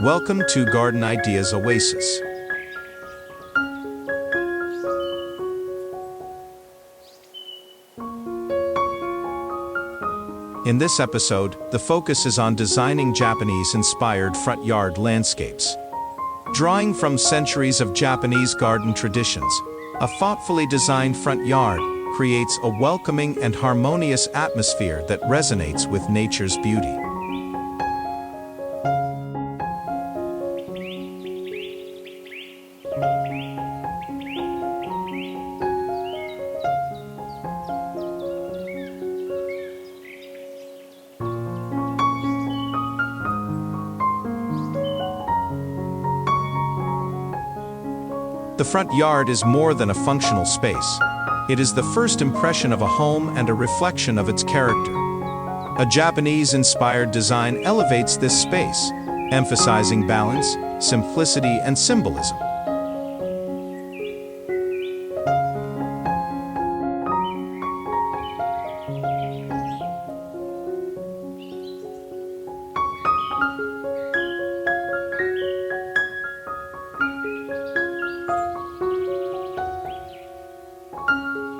Welcome to Garden Ideas Oasis. In this episode, the focus is on designing Japanese-inspired front yard landscapes. Drawing from centuries of Japanese garden traditions, a thoughtfully designed front yard creates a welcoming and harmonious atmosphere that resonates with nature's beauty. The front yard is more than a functional space. It is the first impression of a home and a reflection of its character. A Japanese-inspired design elevates this space, emphasizing balance, simplicity, and symbolism.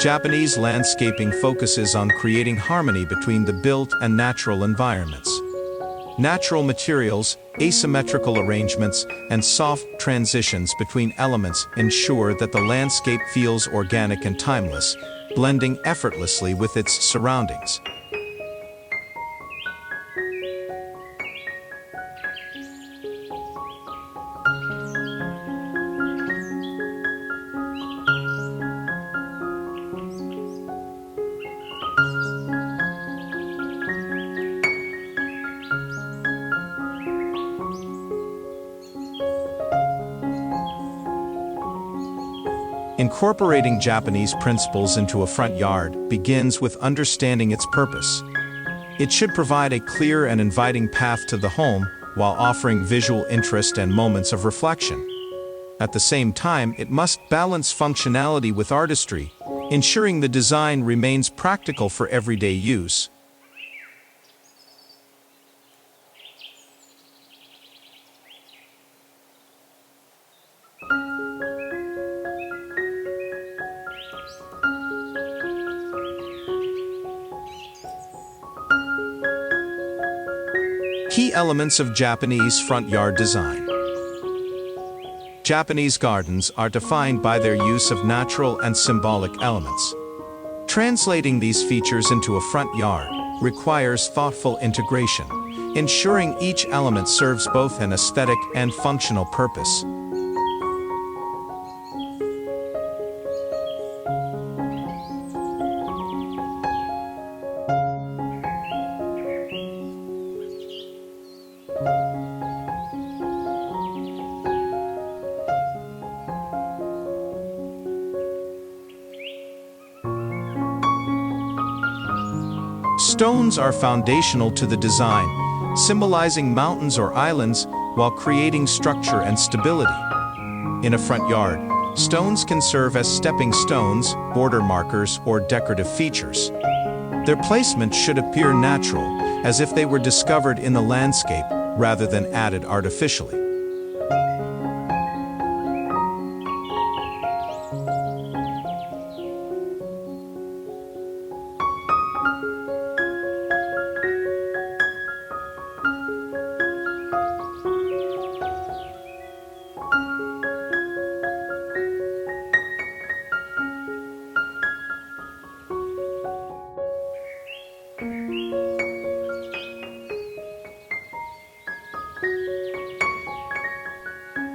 Japanese landscaping focuses on creating harmony between the built and natural environments. Natural materials, asymmetrical arrangements, and soft transitions between elements ensure that the landscape feels organic and timeless, blending effortlessly with its surroundings. Incorporating Japanese principles into a front yard begins with understanding its purpose. It should provide a clear and inviting path to the home while offering visual interest and moments of reflection. At the same time, it must balance functionality with artistry, ensuring the design remains practical for everyday use. Key elements of Japanese front yard design. Japanese gardens are defined by their use of natural and symbolic elements. Translating these features into a front yard requires thoughtful integration, ensuring each element serves both an aesthetic and functional purpose. Stones are foundational to the design, symbolizing mountains or islands while creating structure and stability. In a front yard, stones can serve as stepping stones, border markers, or decorative features. Their placement should appear natural, as if they were discovered in the landscape rather than added artificially.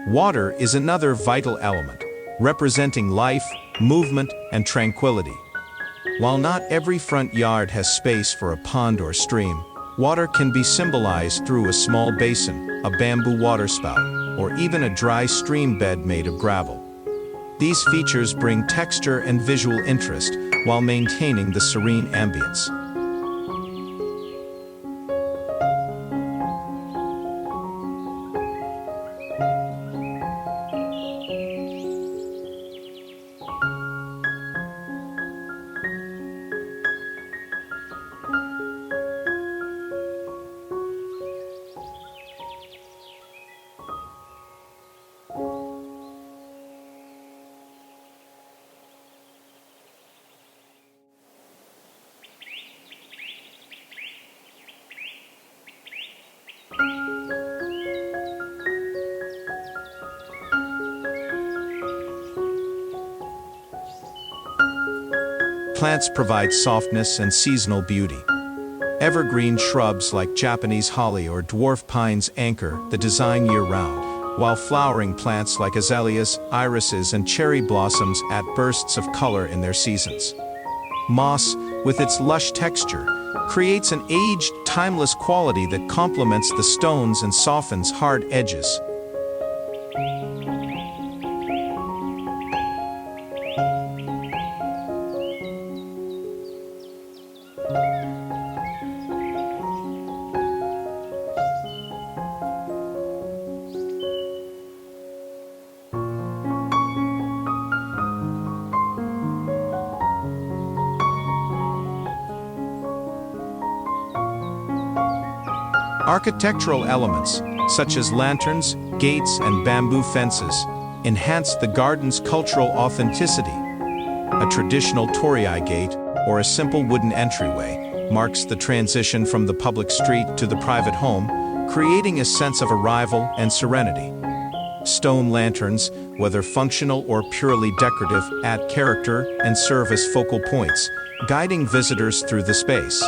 Water is another vital element, representing life, movement, and tranquility. While not every front yard has space for a pond or stream, water can be symbolized through a small basin, a bamboo waterspout, or even a dry stream bed made of gravel. These features bring texture and visual interest while maintaining the serene ambience. plants provide softness and seasonal beauty. Evergreen shrubs like Japanese holly or dwarf pines anchor the design year-round, while flowering plants like azaleas, irises, and cherry blossoms add bursts of color in their seasons. Moss, with its lush texture, creates an aged, timeless quality that complements the stones and softens hard edges. Architectural elements, such as lanterns, gates, and bamboo fences, enhance the garden's cultural authenticity. A traditional torii gate, or a simple wooden entryway, marks the transition from the public street to the private home, creating a sense of arrival and serenity. Stone lanterns, whether functional or purely decorative, add character and serve as focal points, guiding visitors through the space.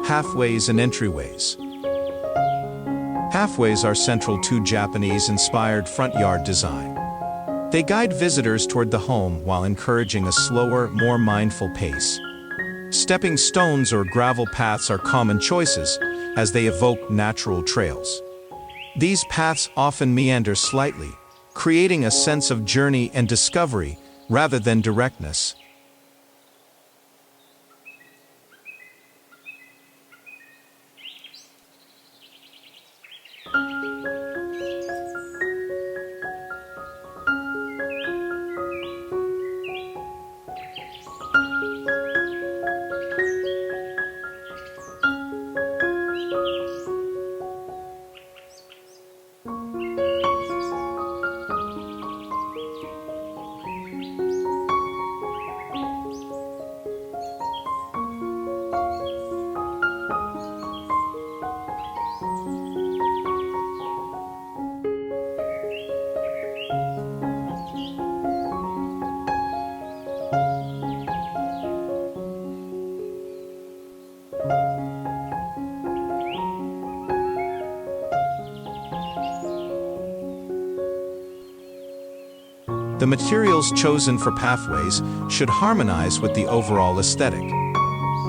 Pathways and entryways. Pathways are central to Japanese-inspired front yard design. They guide visitors toward the home while encouraging a slower, more mindful pace. Stepping stones or gravel paths are common choices, as they evoke natural trails. These paths often meander slightly, creating a sense of journey and discovery rather than directness. The materials chosen for pathways should harmonize with the overall aesthetic.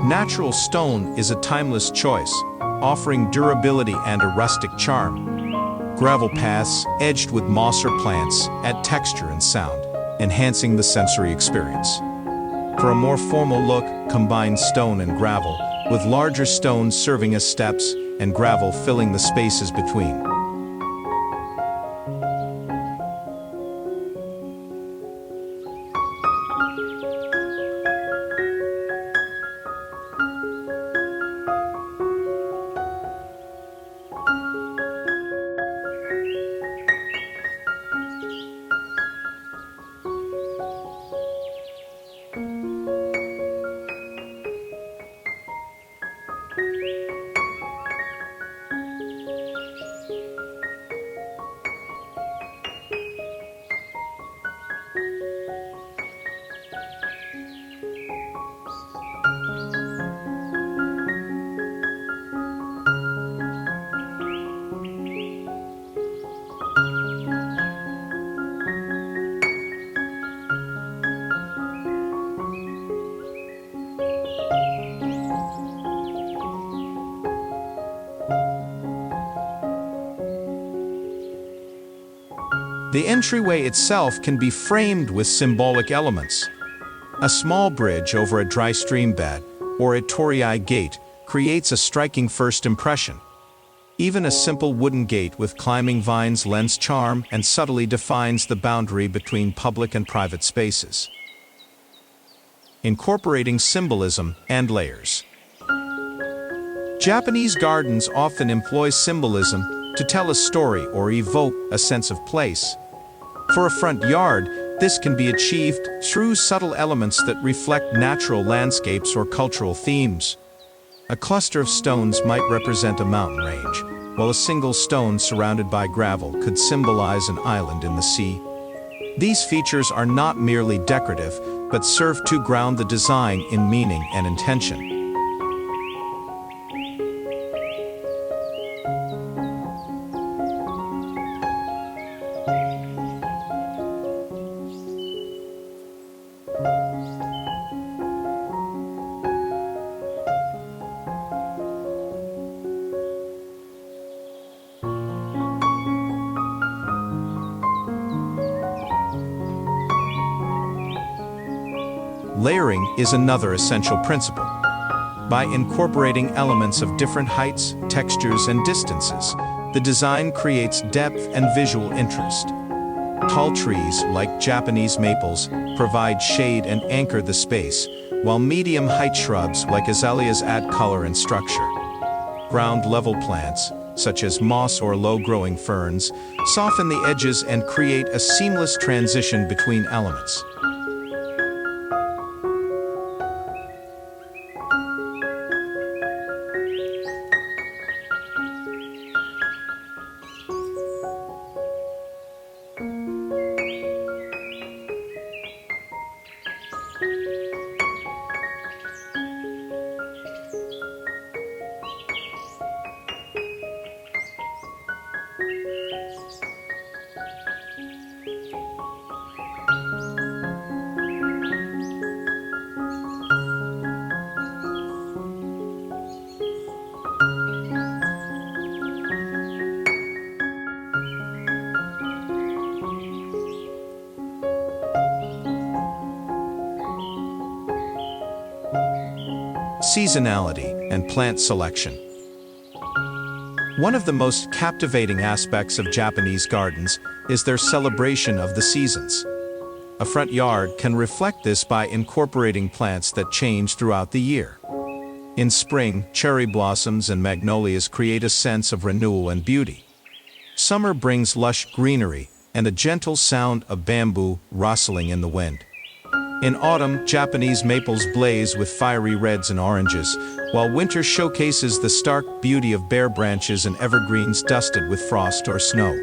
Natural stone is a timeless choice, offering durability and a rustic charm. Gravel paths, edged with moss or plants, add texture and sound, enhancing the sensory experience. For a more formal look, combine stone and gravel, with larger stones serving as steps and gravel filling the spaces between. The entryway itself can be framed with symbolic elements. A small bridge over a dry stream bed or a torii gate creates a striking first impression. Even a simple wooden gate with climbing vines lends charm and subtly defines the boundary between public and private spaces. Incorporating symbolism and layers. Japanese gardens often employ symbolism to tell a story or evoke a sense of place. For a front yard, this can be achieved through subtle elements that reflect natural landscapes or cultural themes. A cluster of stones might represent a mountain range, while a single stone surrounded by gravel could symbolize an island in the sea. These features are not merely decorative, but serve to ground the design in meaning and intention. Layering is another essential principle. By incorporating elements of different heights, textures, and distances, the design creates depth and visual interest. Tall trees, like Japanese maples, provide shade and anchor the space, while medium-height shrubs, like azaleas, add color and structure. Ground-level plants, such as moss or low-growing ferns, soften the edges and create a seamless transition between elements. Seasonality and plant selection. One of the most captivating aspects of Japanese gardens is their celebration of the seasons. A front yard can reflect this by incorporating plants that change throughout the year. In spring, cherry blossoms and magnolias create a sense of renewal and beauty. Summer brings lush greenery and a gentle sound of bamboo rustling in the wind. In autumn, Japanese maples blaze with fiery reds and oranges, while winter showcases the stark beauty of bare branches and evergreens dusted with frost or snow.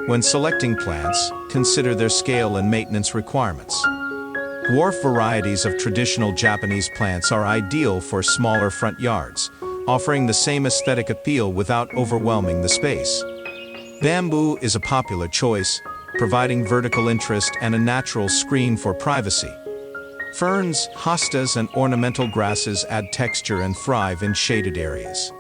When selecting plants, consider their scale and maintenance requirements. Dwarf varieties of traditional Japanese plants are ideal for smaller front yards, offering the same aesthetic appeal without overwhelming the space. Bamboo is a popular choice, providing vertical interest and a natural screen for privacy. Ferns, hostas, and ornamental grasses add texture and thrive in shaded areas.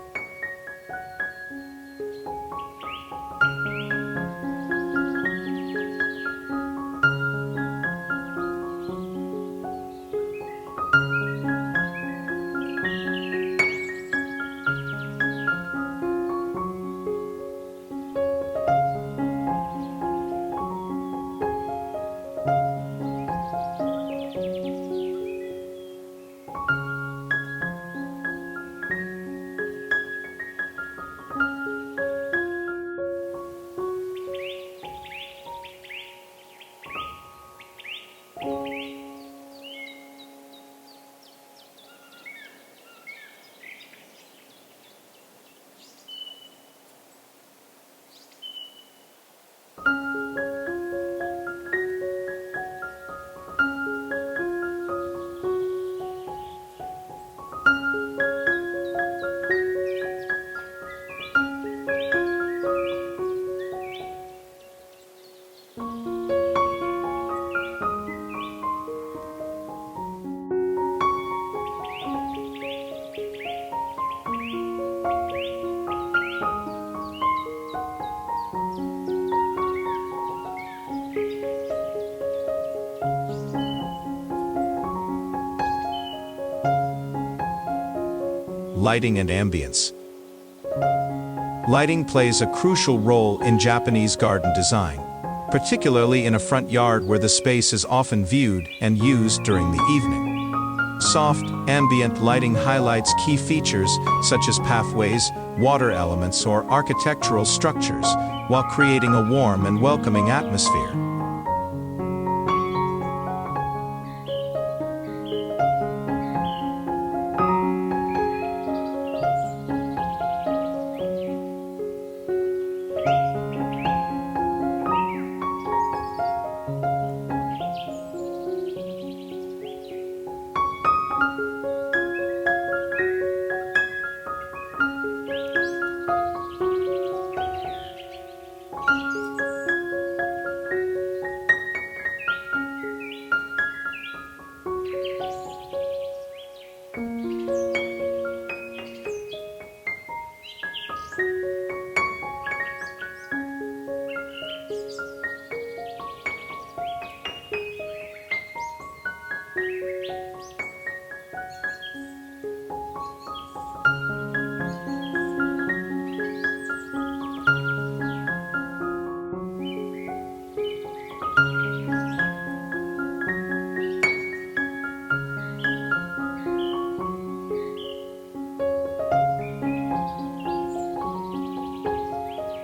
lighting and ambience. Lighting plays a crucial role in Japanese garden design, particularly in a front yard where the space is often viewed and used during the evening. Soft, ambient lighting highlights key features such as pathways, water elements, or architectural structures, while creating a warm and welcoming atmosphere.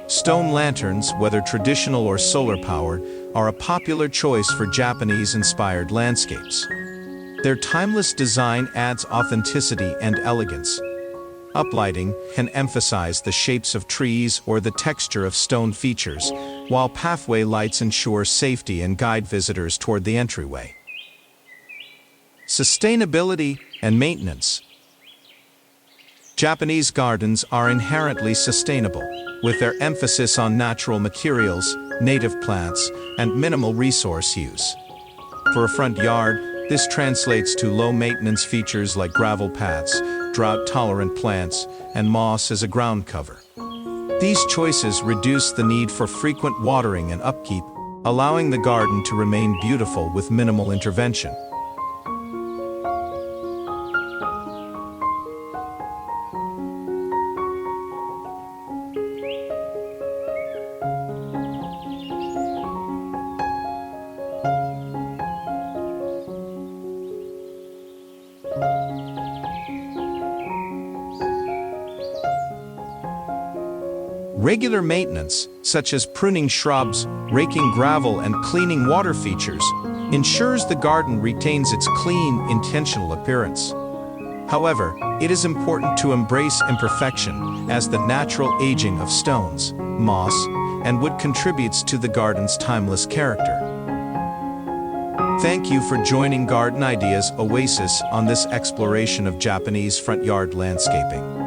Stone lanterns, whether traditional or solar-powered, are a popular choice for Japanese-inspired landscapes. Their timeless design adds authenticity and elegance. Uplighting can emphasize the shapes of trees or the texture of stone features, while pathway lights ensure safety and guide visitors toward the entryway. Sustainability and maintenance. Japanese gardens are inherently sustainable, with their emphasis on natural materials, native plants, and minimal resource use. For a front yard, this translates to low-maintenance features like gravel paths, drought-tolerant plants, and moss as a ground cover. These choices reduce the need for frequent watering and upkeep, allowing the garden to remain beautiful with minimal intervention. Regular maintenance, such as pruning shrubs, raking gravel, and cleaning water features, ensures the garden retains its clean, intentional appearance. However, it is important to embrace imperfection, as the natural aging of stones, moss, and wood contributes to the garden's timeless character. Thank you for joining Garden Ideas Oasis on this exploration of Japanese front yard landscaping.